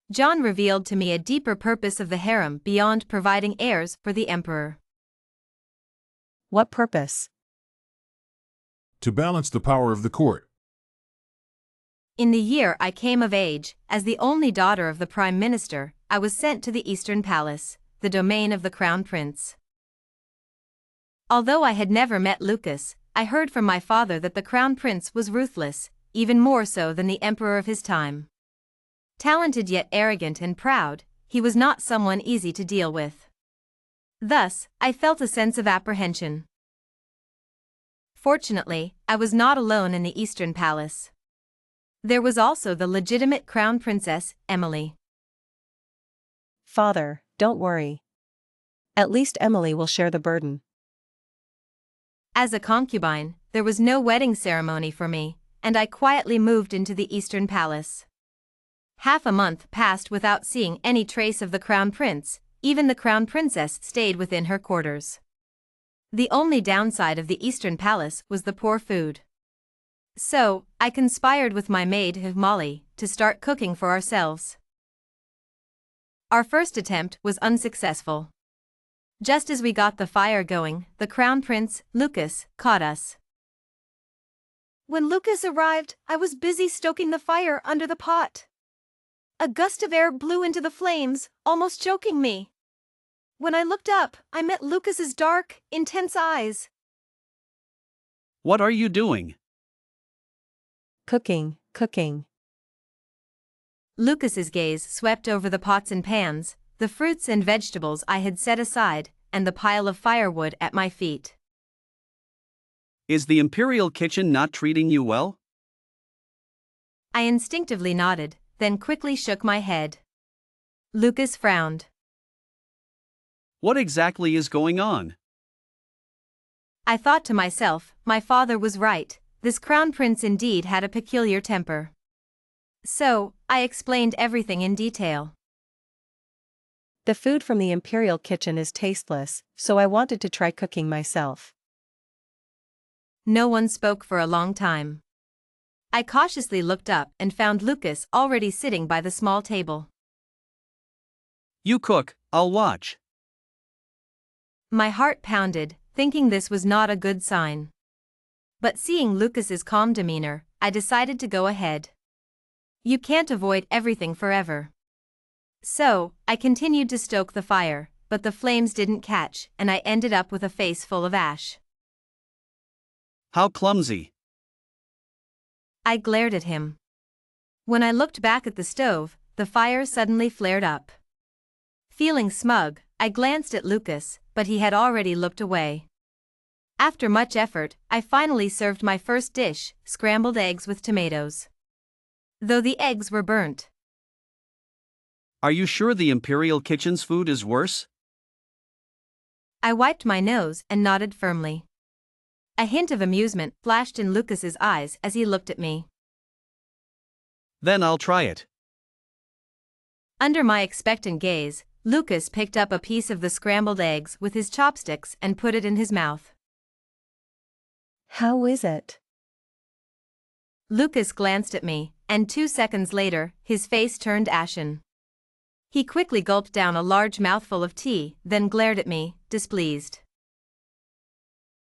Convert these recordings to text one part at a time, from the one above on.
John revealed to me a deeper purpose of the harem beyond providing heirs for the emperor. What purpose? To balance the power of the court. In the year I came of age, as the only daughter of the prime minister, I was sent to the Eastern Palace, the domain of the crown prince. Although I had never met Lucas, I heard from my father that the crown prince was ruthless, even more so than the emperor of his time. Talented yet arrogant and proud, he was not someone easy to deal with. Thus, I felt a sense of apprehension. Fortunately, I was not alone in the Eastern Palace. There was also the legitimate crown princess, Emily. Father, don't worry. At least Emily will share the burden. As a concubine, there was no wedding ceremony for me, and I quietly moved into the Eastern Palace. Half a month passed without seeing any trace of the crown prince. Even the crown princess stayed within her quarters. The only downside of the Eastern Palace was the poor food. So, I conspired with my maid Molly to start cooking for ourselves. Our first attempt was unsuccessful. Just as we got the fire going, the crown prince, Lucas, caught us. When Lucas arrived, I was busy stoking the fire under the pot. A gust of air blew into the flames, almost choking me. When I looked up, I met Lucas's dark, intense eyes. What are you doing? Cooking. Lucas's gaze swept over the pots and pans, the fruits and vegetables I had set aside, and the pile of firewood at my feet. Is the imperial kitchen not treating you well? I instinctively nodded, then quickly shook my head. Lucas frowned. What exactly is going on? I thought to myself, my father was right, this crown prince indeed had a peculiar temper. So, I explained everything in detail. The food from the imperial kitchen is tasteless, so I wanted to try cooking myself. No one spoke for a long time. I cautiously looked up and found Lucas already sitting by the small table. You cook, I'll watch. My heart pounded, thinking this was not a good sign. But seeing Lucas's calm demeanor, I decided to go ahead. You can't avoid everything forever. So, I continued to stoke the fire, but the flames didn't catch, and I ended up with a face full of ash. How clumsy. I glared at him. When I looked back at the stove, the fire suddenly flared up. Feeling smug, I glanced at Lucas, but he had already looked away. After much effort, I finally served my first dish, scrambled eggs with tomatoes. Though the eggs were burnt. Are you sure the imperial kitchen's food is worse? I wiped my nose and nodded firmly. A hint of amusement flashed in Lucas's eyes as he looked at me. Then I'll try it. Under my expectant gaze, Lucas picked up a piece of the scrambled eggs with his chopsticks and put it in his mouth. How is it? Lucas glanced at me, and 2 seconds later, his face turned ashen. He quickly gulped down a large mouthful of tea, then glared at me, displeased.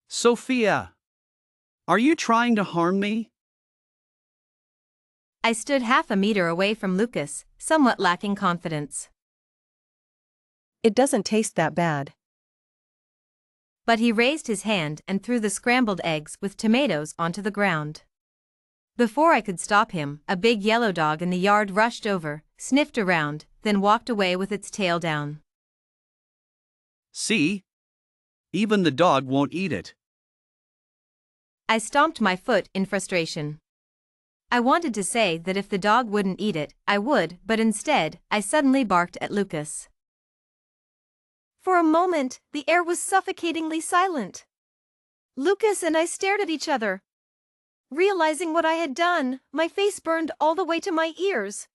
Sophia! Are you trying to harm me? I stood half a meter away from Lucas, somewhat lacking confidence. It doesn't taste that bad. But he raised his hand and threw the scrambled eggs with tomatoes onto the ground. Before I could stop him, a big yellow dog in the yard rushed over, sniffed around, then walked away with its tail down. See? Even the dog won't eat it. I stomped my foot in frustration. I wanted to say that if the dog wouldn't eat it, I would, but instead, I suddenly barked at Lucas. For a moment, the air was suffocatingly silent. Lucas and I stared at each other. Realizing what I had done, my face burned all the way to my ears.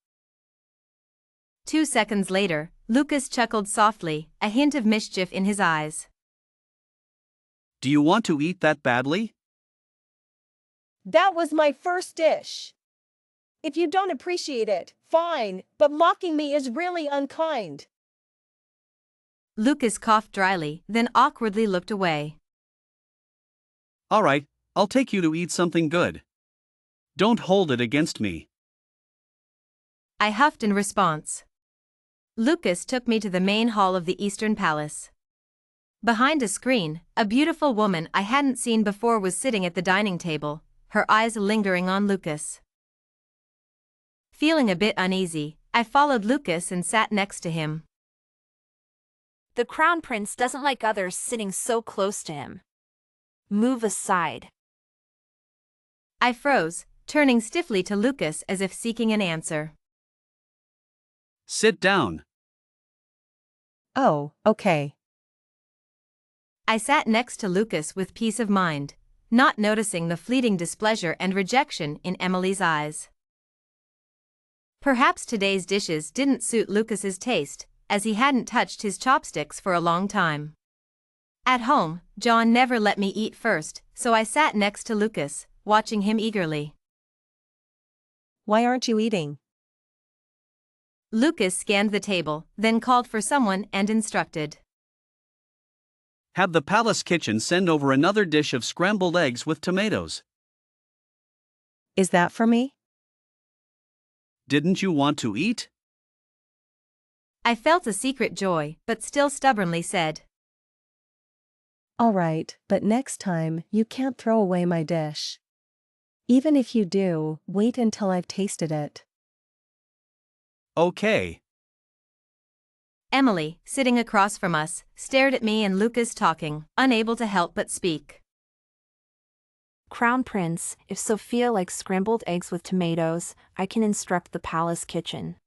2 seconds later, Lucas chuckled softly, a hint of mischief in his eyes. Do you want to eat that badly? That was my first dish. If you don't appreciate it, fine, but mocking me is really unkind. Lucas coughed dryly, then awkwardly looked away. All right, I'll take you to eat something good. Don't hold it against me. I huffed in response. Lucas took me to the main hall of the Eastern Palace. Behind a screen, a beautiful woman I hadn't seen before was sitting at the dining table, her eyes lingering on Lucas. Feeling a bit uneasy, I followed Lucas and sat next to him. The Crown Prince doesn't like others sitting so close to him. Move aside. I froze, turning stiffly to Lucas as if seeking an answer. Sit down. Oh, okay. I sat next to Lucas with peace of mind, not noticing the fleeting displeasure and rejection in Emily's eyes. Perhaps today's dishes didn't suit Lucas's taste, as he hadn't touched his chopsticks for a long time. At home, John never let me eat first, so I sat next to Lucas, watching him eagerly. Why aren't you eating? Lucas scanned the table, then called for someone and instructed. Have the palace kitchen send over another dish of scrambled eggs with tomatoes. Is that for me? Didn't you want to eat? I felt a secret joy, but still stubbornly said. All right, but next time, you can't throw away my dish. Even if you do, wait until I've tasted it. Okay. Emily, sitting across from us, stared at me and Lucas talking, unable to help but speak. Crown Prince, if Sophia likes scrambled eggs with tomatoes, I can instruct the palace kitchen.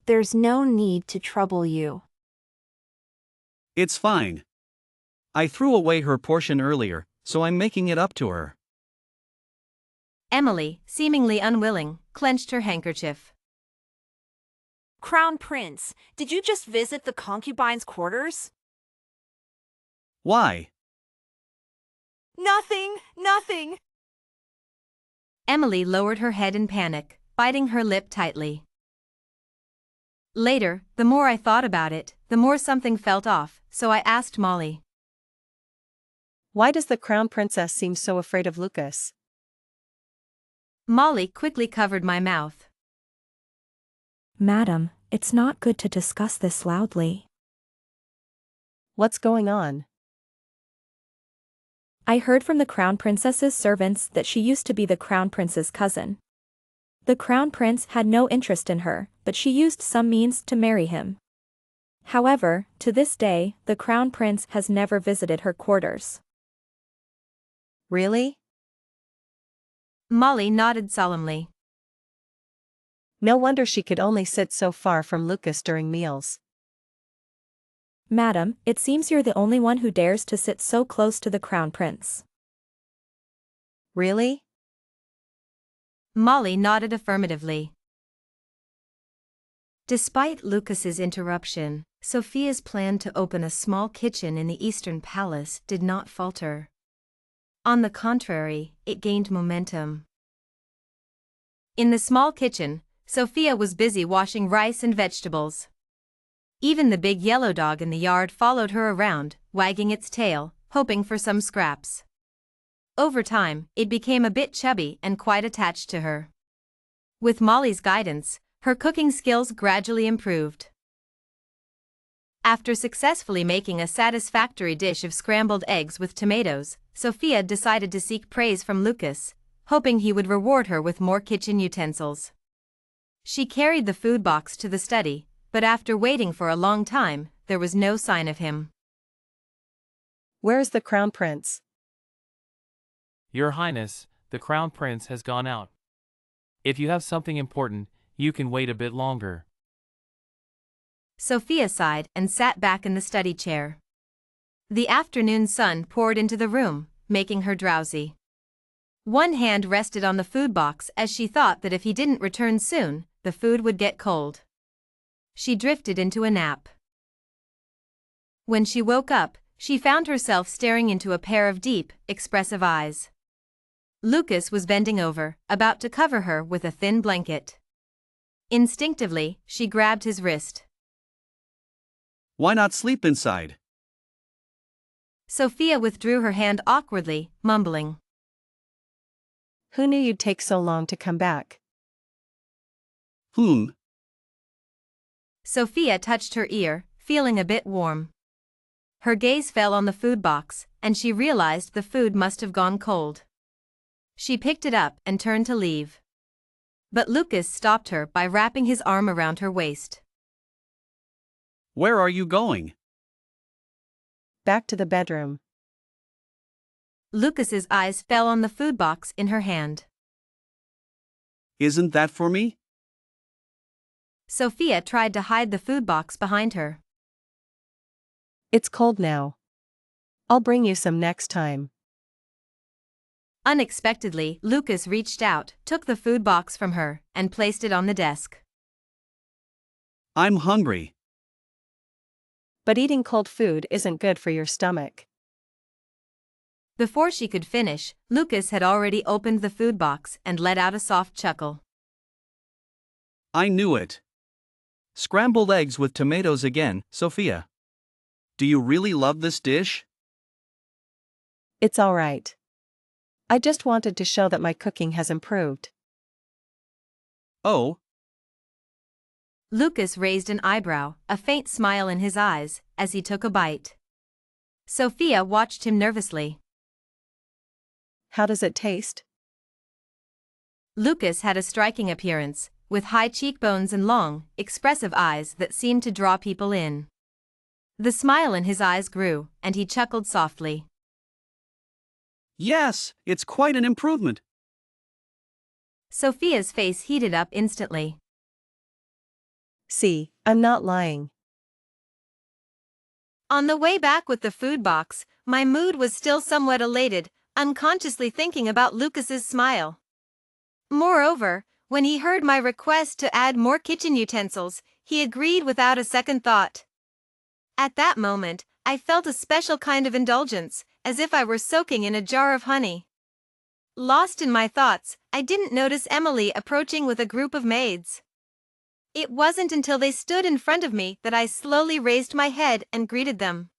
There's no need to trouble you. It's fine. I threw away her portion earlier, so I'm making it up to her. Emily, seemingly unwilling, clenched her handkerchief. Crown Prince, did you just visit the concubine's quarters? Why? Nothing. Emily lowered her head in panic, biting her lip tightly. Later, the more I thought about it, the more something felt off, so I asked Molly. Why does the Crown Princess seem so afraid of Lucas? Molly quickly covered my mouth. Madam, it's not good to discuss this loudly. What's going on? I heard from the Crown Princess's servants that she used to be the Crown Prince's cousin. The Crown Prince had no interest in her, but she used some means to marry him. However, to this day, the Crown Prince has never visited her quarters. Really? Molly nodded solemnly. No wonder she could only sit so far from Lucas during meals. Madam, it seems you're the only one who dares to sit so close to the Crown Prince. Really? Molly nodded affirmatively. Despite Lucas's interruption, Sophia's plan to open a small kitchen in the Eastern Palace did not falter. On the contrary, it gained momentum. In the small kitchen, Sophia was busy washing rice and vegetables. Even the big yellow dog in the yard followed her around, wagging its tail, hoping for some scraps. Over time, it became a bit chubby and quite attached to her. With Molly's guidance, her cooking skills gradually improved. After successfully making a satisfactory dish of scrambled eggs with tomatoes, Sophia decided to seek praise from Lucas, hoping he would reward her with more kitchen utensils. She carried the food box to the study, but after waiting for a long time, there was no sign of him. Where is the Crown Prince? Your Highness, the Crown Prince has gone out. If you have something important, you can wait a bit longer. Sophia sighed and sat back in the study chair. The afternoon sun poured into the room, making her drowsy. One hand rested on the food box as she thought that if he didn't return soon, the food would get cold. She drifted into a nap. When she woke up, she found herself staring into a pair of deep, expressive eyes. Lucas was bending over, about to cover her with a thin blanket. Instinctively, she grabbed his wrist. Why not sleep inside? Sophia withdrew her hand awkwardly, mumbling. Who knew you'd take so long to come back? Sophia touched her ear, feeling a bit warm. Her gaze fell on the food box, and she realized the food must have gone cold. She picked it up and turned to leave. But Lucas stopped her by wrapping his arm around her waist. Where are you going? Back to the bedroom. Lucas's eyes fell on the food box in her hand. Isn't that for me? Sophia tried to hide the food box behind her. It's cold now. I'll bring you some next time. Unexpectedly, Lucas reached out, took the food box from her, and placed it on the desk. I'm hungry. But eating cold food isn't good for your stomach. Before she could finish, Lucas had already opened the food box and let out a soft chuckle. I knew it. Scrambled eggs with tomatoes again, Sophia. Do you really love this dish? It's all right. I just wanted to show that my cooking has improved. Oh. Lucas raised an eyebrow, a faint smile in his eyes, as he took a bite. Sophia watched him nervously. How does it taste? Lucas had a striking appearance, with high cheekbones and long, expressive eyes that seemed to draw people in. The smile in his eyes grew, and he chuckled softly. Yes, it's quite an improvement. Sophia's face heated up instantly. See, I'm not lying. On the way back with the food box, my mood was still somewhat elated, unconsciously thinking about Lucas's smile. Moreover, when he heard my request to add more kitchen utensils, he agreed without a second thought. At that moment, I felt a special kind of indulgence, as if I were soaking in a jar of honey. Lost in my thoughts, I didn't notice Emily approaching with a group of maids. It wasn't until they stood in front of me that I slowly raised my head and greeted them.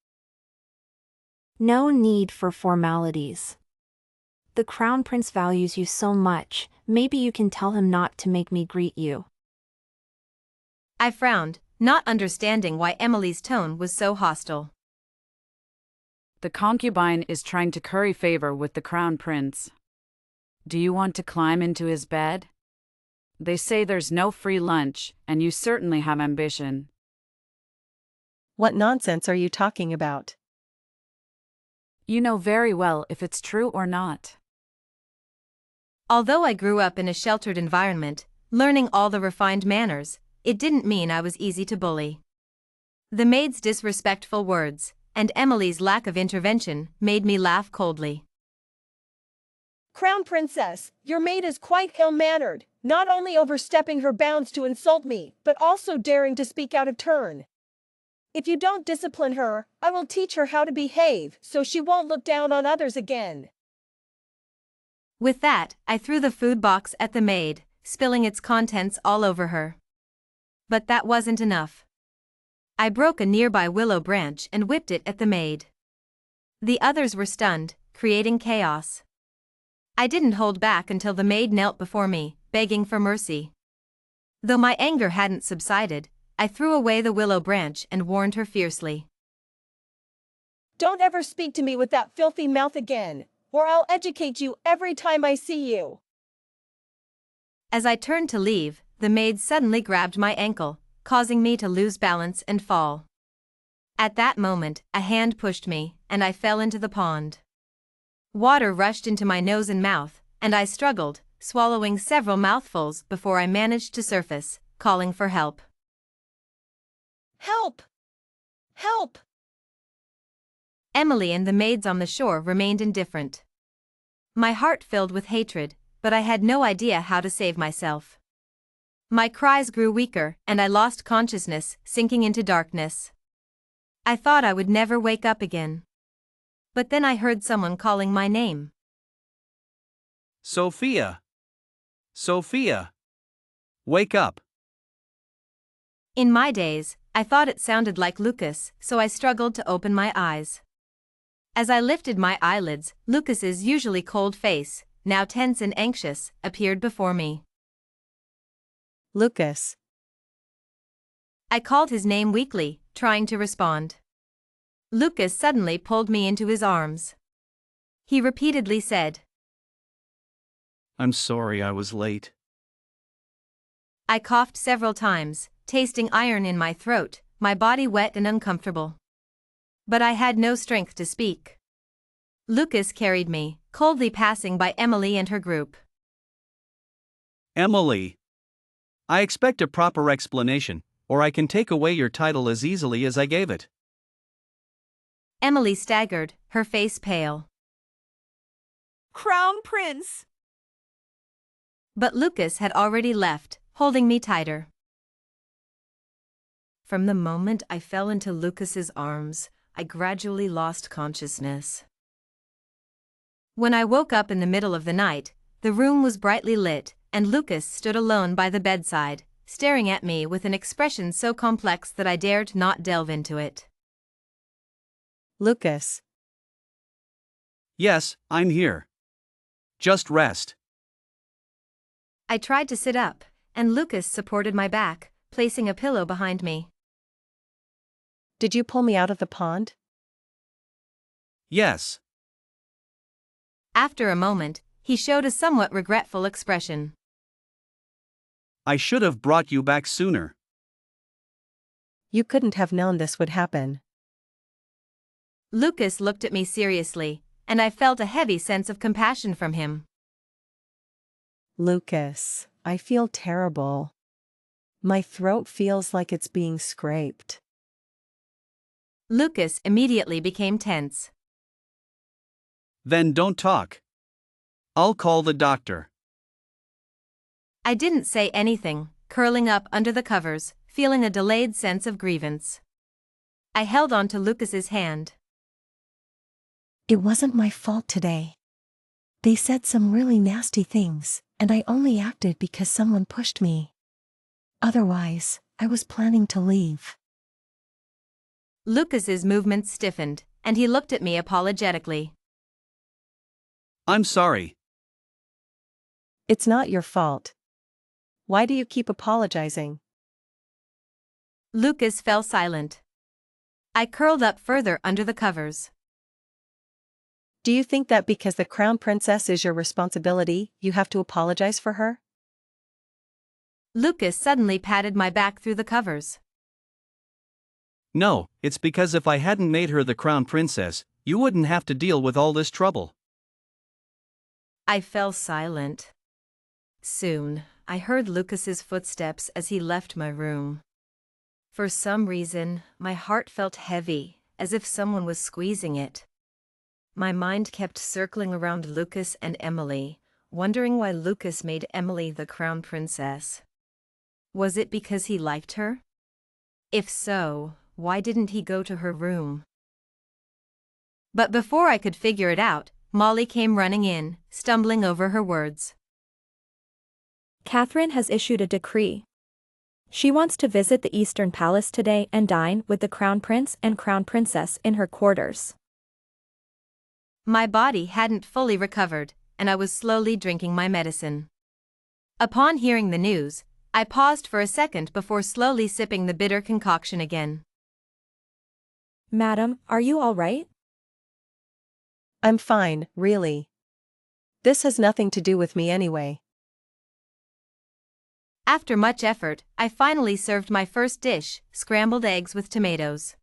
No need for formalities. The Crown Prince values you so much, maybe you can tell him not to make me greet you. I frowned, not understanding why Emily's tone was so hostile. The concubine is trying to curry favor with the Crown Prince. Do you want to climb into his bed? They say there's no free lunch, and you certainly have ambition. What nonsense are you talking about? You know very well if it's true or not. Although I grew up in a sheltered environment, learning all the refined manners, it didn't mean I was easy to bully. The maid's disrespectful words, and Emily's lack of intervention, made me laugh coldly. Crown Princess, your maid is quite ill-mannered, not only overstepping her bounds to insult me, but also daring to speak out of turn. If you don't discipline her, I will teach her how to behave so she won't look down on others again. With that, I threw the food box at the maid, spilling its contents all over her. But that wasn't enough. I broke a nearby willow branch and whipped it at the maid. The others were stunned, creating chaos. I didn't hold back until the maid knelt before me, begging for mercy. Though my anger hadn't subsided, I threw away the willow branch and warned her fiercely. Don't ever speak to me with that filthy mouth again, or I'll educate you every time I see you. As I turned to leave, the maid suddenly grabbed my ankle, causing me to lose balance and fall. At that moment, a hand pushed me, and I fell into the pond. Water rushed into my nose and mouth, and I struggled, swallowing several mouthfuls before I managed to surface, calling for help. Help! Help! Emily and the maids on the shore remained indifferent. My heart filled with hatred, but I had no idea how to save myself. My cries grew weaker, and I lost consciousness, sinking into darkness. I thought I would never wake up again. But then I heard someone calling my name. Sophia! Sophia! Wake up! In my days, I thought it sounded like Lucas, so I struggled to open my eyes. As I lifted my eyelids, Lucas's usually cold face, now tense and anxious, appeared before me. Lucas. I called his name weakly, trying to respond. Lucas suddenly pulled me into his arms. He repeatedly said, I'm sorry I was late. I coughed several times, tasting iron in my throat, my body wet and uncomfortable. But I had no strength to speak. Lucas carried me, coldly passing by Emily and her group. Emily! I expect a proper explanation, or I can take away your title as easily as I gave it. Emily staggered, her face pale. Crown Prince! But Lucas had already left, holding me tighter. From the moment I fell into Lucas's arms, I gradually lost consciousness. When I woke up in the middle of the night, the room was brightly lit, and Lucas stood alone by the bedside, staring at me with an expression so complex that I dared not delve into it. Lucas. Yes, I'm here. Just rest. I tried to sit up, and Lucas supported my back, placing a pillow behind me. Did you pull me out of the pond? Yes. After a moment, he showed a somewhat regretful expression. I should have brought you back sooner. You couldn't have known this would happen. Lucas looked at me seriously, and I felt a heavy sense of compassion from him. Lucas, I feel terrible. My throat feels like it's being scraped. Lucas immediately became tense. Then don't talk. I'll call the doctor. I didn't say anything, curling up under the covers, feeling a delayed sense of grievance. I held on to Lucas's hand. It wasn't my fault today. They said some really nasty things, and I only acted because someone pushed me. Otherwise, I was planning to leave. Lucas's movements stiffened, and he looked at me apologetically. I'm sorry. It's not your fault. Why do you keep apologizing? Lucas fell silent. I curled up further under the covers. Do you think that because the crown princess is your responsibility, you have to apologize for her? Lucas suddenly patted my back through the covers. No, it's because if I hadn't made her the crown princess, you wouldn't have to deal with all this trouble. I fell silent. Soon, I heard Lucas's footsteps as he left my room. For some reason, my heart felt heavy, as if someone was squeezing it. My mind kept circling around Lucas and Emily, wondering why Lucas made Emily the crown princess. Was it because he liked her? If so, why didn't he go to her room? But before I could figure it out, Molly came running in, stumbling over her words. Catherine has issued a decree. She wants to visit the Eastern Palace today and dine with the Crown Prince and Crown Princess in her quarters. My body hadn't fully recovered, and I was slowly drinking my medicine. Upon hearing the news, I paused for a second before slowly sipping the bitter concoction again. Madam, are you all right? I'm fine, really. This has nothing to do with me anyway. After much effort, I finally served my first dish, scrambled eggs with tomatoes.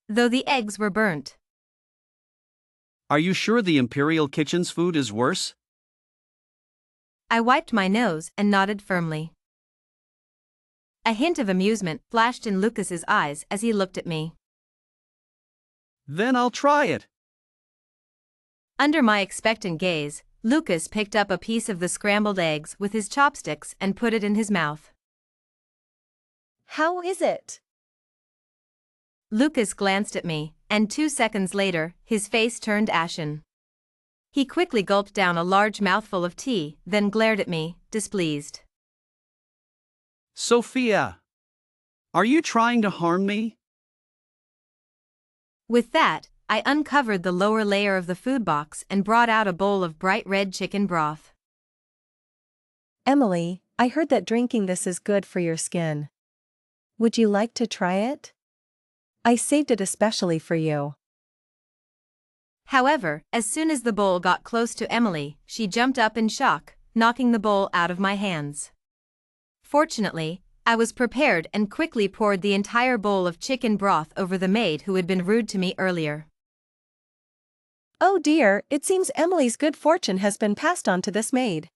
Though the eggs were burnt. Are you sure the Imperial Kitchen's food is worse? I wiped my nose and nodded firmly. A hint of amusement flashed in Lucas's eyes as he looked at me. Then I'll try it. Under my expectant gaze, Lucas picked up a piece of the scrambled eggs with his chopsticks and put it in his mouth. How is it? Lucas glanced at me, and 2 seconds later, his face turned ashen. He quickly gulped down a large mouthful of tea, then glared at me, displeased. Sophia! Are you trying to harm me? With that, I uncovered the lower layer of the food box and brought out a bowl of bright red chicken broth. Emily, I heard that drinking this is good for your skin. Would you like to try it? I saved it especially for you. However, as soon as the bowl got close to Emily, she jumped up in shock, knocking the bowl out of my hands. Fortunately, I was prepared and quickly poured the entire bowl of chicken broth over the maid who had been rude to me earlier. Oh dear, it seems Emily's good fortune has been passed on to this maid.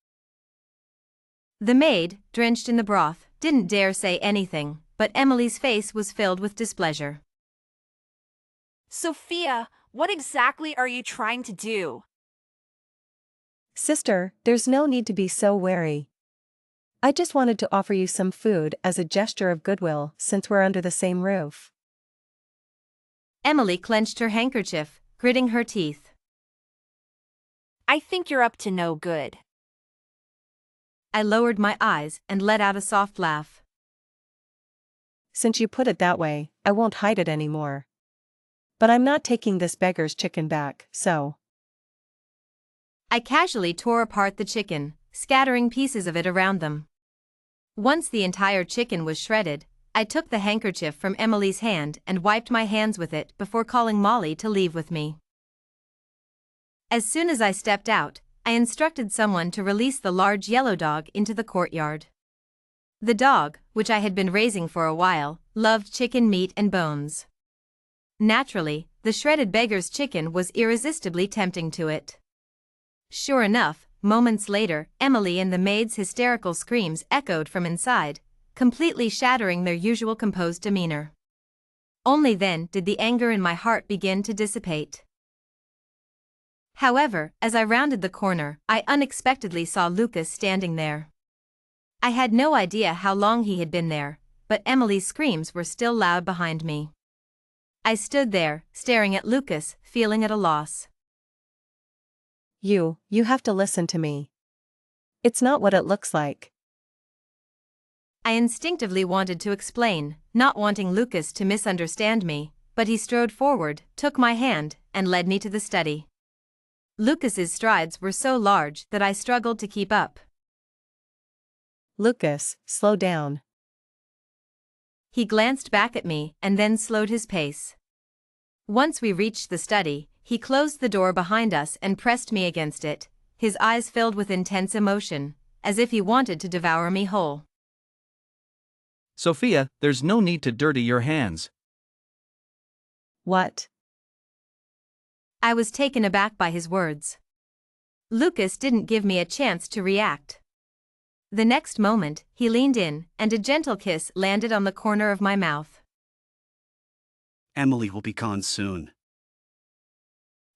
The maid, drenched in the broth, didn't dare say anything, but Emily's face was filled with displeasure. Sophia, what exactly are you trying to do? Sister, there's no need to be so wary. I just wanted to offer you some food as a gesture of goodwill since we're under the same roof. Emily clenched her handkerchief, gritting her teeth. I think you're up to no good. I lowered my eyes and let out a soft laugh. Since you put it that way, I won't hide it anymore. But I'm not taking this beggar's chicken back, so. I casually tore apart the chicken, scattering pieces of it around them. Once the entire chicken was shredded, I took the handkerchief from Emily's hand and wiped my hands with it before calling Molly to leave with me. As soon as I stepped out, I instructed someone to release the large yellow dog into the courtyard. The dog, which I had been raising for a while, loved chicken meat and bones. Naturally, the shredded beggar's chicken was irresistibly tempting to it. Sure enough, moments later, Emily and the maid's hysterical screams echoed from inside, completely shattering their usual composed demeanor. Only then did the anger in my heart begin to dissipate. However, as I rounded the corner, I unexpectedly saw Lucas standing there. I had no idea how long he had been there, but Emily's screams were still loud behind me. I stood there, staring at Lucas, feeling at a loss. You have to listen to me. It's not what it looks like. I instinctively wanted to explain, not wanting Lucas to misunderstand me, but he strode forward, took my hand, and led me to the study. Lucas's strides were so large that I struggled to keep up. Lucas, slow down. He glanced back at me and then slowed his pace. Once we reached the study, he closed the door behind us and pressed me against it, his eyes filled with intense emotion, as if he wanted to devour me whole. Sophia, there's no need to dirty your hands. What? I was taken aback by his words. Lucas didn't give me a chance to react. The next moment, he leaned in, and a gentle kiss landed on the corner of my mouth. Emily will be gone soon.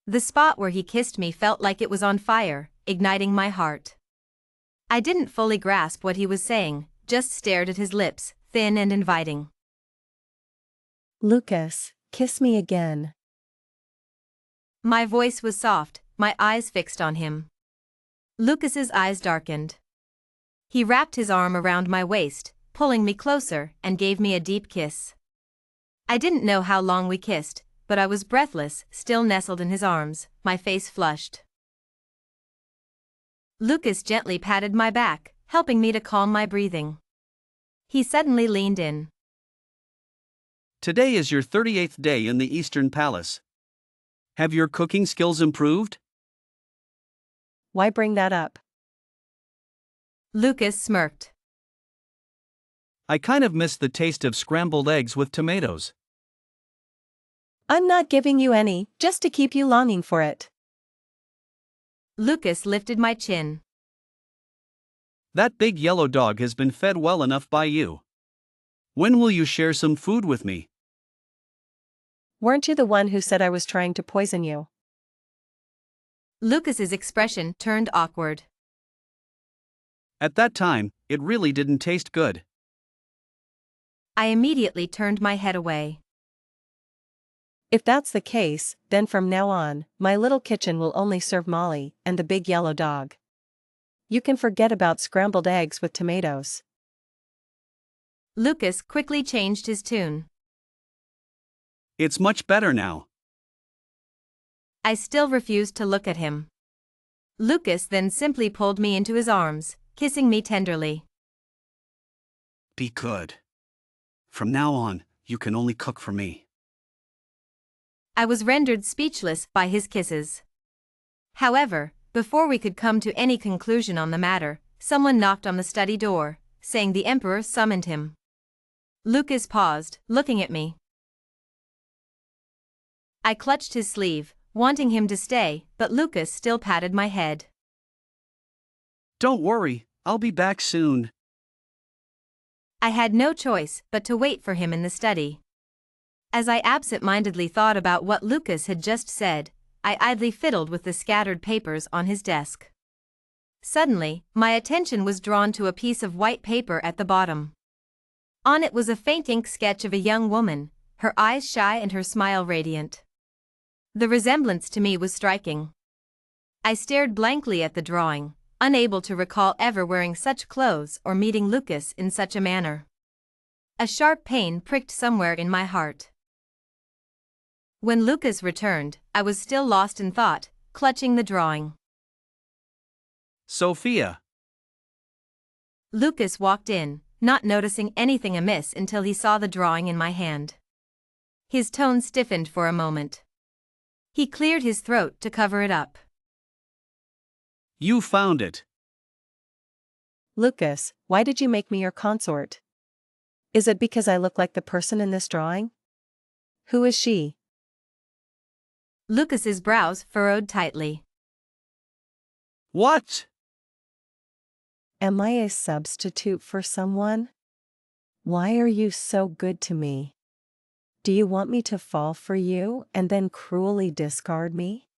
The spot where he kissed me felt like it was on fire, igniting my heart. I didn't fully grasp what he was saying, just stared at his lips, thin and inviting. Lucas, kiss me again. My voice was soft, my eyes fixed on him. Lucas's eyes darkened. He wrapped his arm around my waist, pulling me closer, and gave me a deep kiss. I didn't know how long we kissed, but I was breathless, still nestled in his arms, my face flushed. Lucas gently patted my back, helping me to calm my breathing. He suddenly leaned in. Today is your 38th day in the Eastern Palace. Have your cooking skills improved? Why bring that up? Lucas smirked. I kind of miss the taste of scrambled eggs with tomatoes. I'm not giving you any, just to keep you longing for it. Lucas lifted my chin. That big yellow dog has been fed well enough by you. When will you share some food with me? Weren't you the one who said I was trying to poison you? Lucas's expression turned awkward. At that time, it really didn't taste good. I immediately turned my head away. If that's the case, then from now on, my little kitchen will only serve Molly and the big yellow dog. You can forget about scrambled eggs with tomatoes. Lucas quickly changed his tune. It's much better now. I still refused to look at him. Lucas then simply pulled me into his arms, kissing me tenderly. Be good. From now on, you can only cook for me. I was rendered speechless by his kisses. However, before we could come to any conclusion on the matter, someone knocked on the study door, saying the emperor summoned him. Lucas paused, looking at me. I clutched his sleeve, wanting him to stay, but Lucas still patted my head. Don't worry, I'll be back soon. I had no choice but to wait for him in the study. As I absent-mindedly thought about what Lucas had just said, I idly fiddled with the scattered papers on his desk. Suddenly, my attention was drawn to a piece of white paper at the bottom. On it was a faint ink sketch of a young woman, her eyes shy and her smile radiant. The resemblance to me was striking. I stared blankly at the drawing, unable to recall ever wearing such clothes or meeting Lucas in such a manner. A sharp pain pricked somewhere in my heart. When Lucas returned, I was still lost in thought, clutching the drawing. Sophia. Lucas walked in, not noticing anything amiss until he saw the drawing in my hand. His tone stiffened for a moment. He cleared his throat to cover it up. You found it. Lucas, why did you make me your consort? Is it because I look like the person in this drawing? Who is she? Lucas's brows furrowed tightly. What? Am I a substitute for someone? Why are you so good to me? Do you want me to fall for you and then cruelly discard me?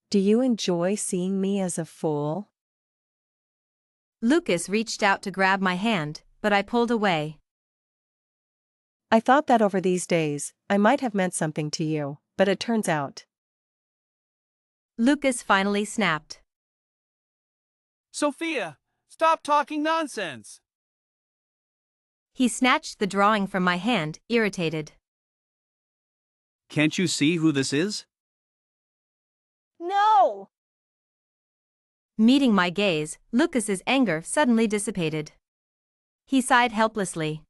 Do you enjoy seeing me as a fool? Lucas reached out to grab my hand, but I pulled away. I thought that over these days, I might have meant something to you, but it turns out. Lucas finally snapped. Sophia, stop talking nonsense! He snatched the drawing from my hand, irritated. Can't you see who this is? No! Meeting my gaze, Lucas's anger suddenly dissipated. He sighed helplessly.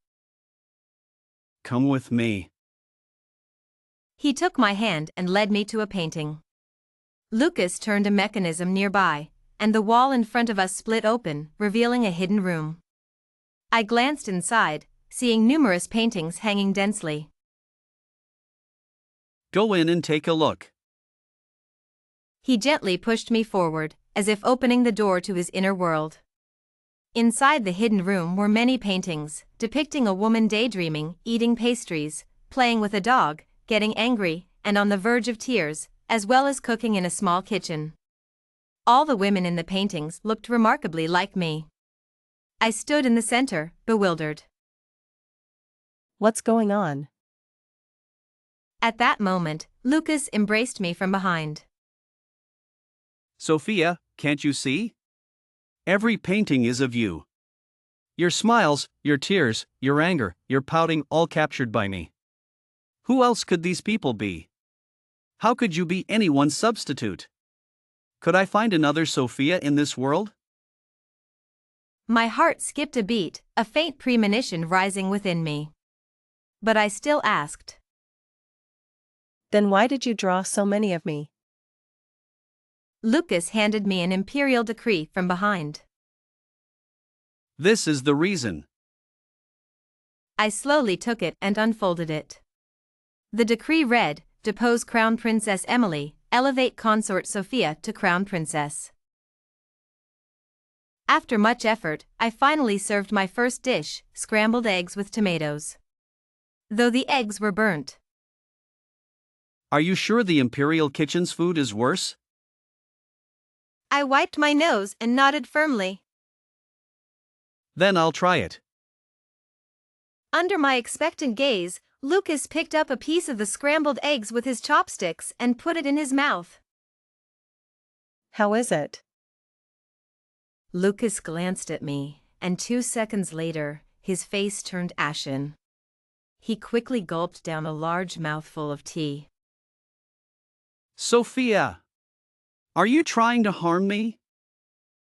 Come with me. He took my hand and led me to a painting. Lucas turned a mechanism nearby, and the wall in front of us split open, revealing a hidden room. I glanced inside, seeing numerous paintings hanging densely. Go in and take a look. He gently pushed me forward, as if opening the door to his inner world. Inside the hidden room were many paintings, depicting a woman daydreaming, eating pastries, playing with a dog, getting angry, and on the verge of tears, as well as cooking in a small kitchen. All the women in the paintings looked remarkably like me. I stood in the center, bewildered. What's going on? At that moment, Lucas embraced me from behind. Sophia, can't you see? Every painting is of you. Your smiles, your tears, your anger, your pouting, all captured by me. Who else could these people be? How could you be anyone's substitute? Could I find another Sophia in this world? My heart skipped a beat, a faint premonition rising within me. But I still asked. Then why did you draw so many of me? Lucas handed me an imperial decree from behind. This is the reason. I slowly took it and unfolded it. The decree read, depose Crown Princess Emily, elevate Consort Sophia to Crown Princess. After much effort, I finally served my first dish, scrambled eggs with tomatoes. Though the eggs were burnt. Are you sure the Imperial Kitchen's food is worse? I wiped my nose and nodded firmly. Then I'll try it. Under my expectant gaze, Lucas picked up a piece of the scrambled eggs with his chopsticks and put it in his mouth. How is it? Lucas glanced at me, and 2 seconds later, his face turned ashen. He quickly gulped down a large mouthful of tea. Sophia! Are you trying to harm me?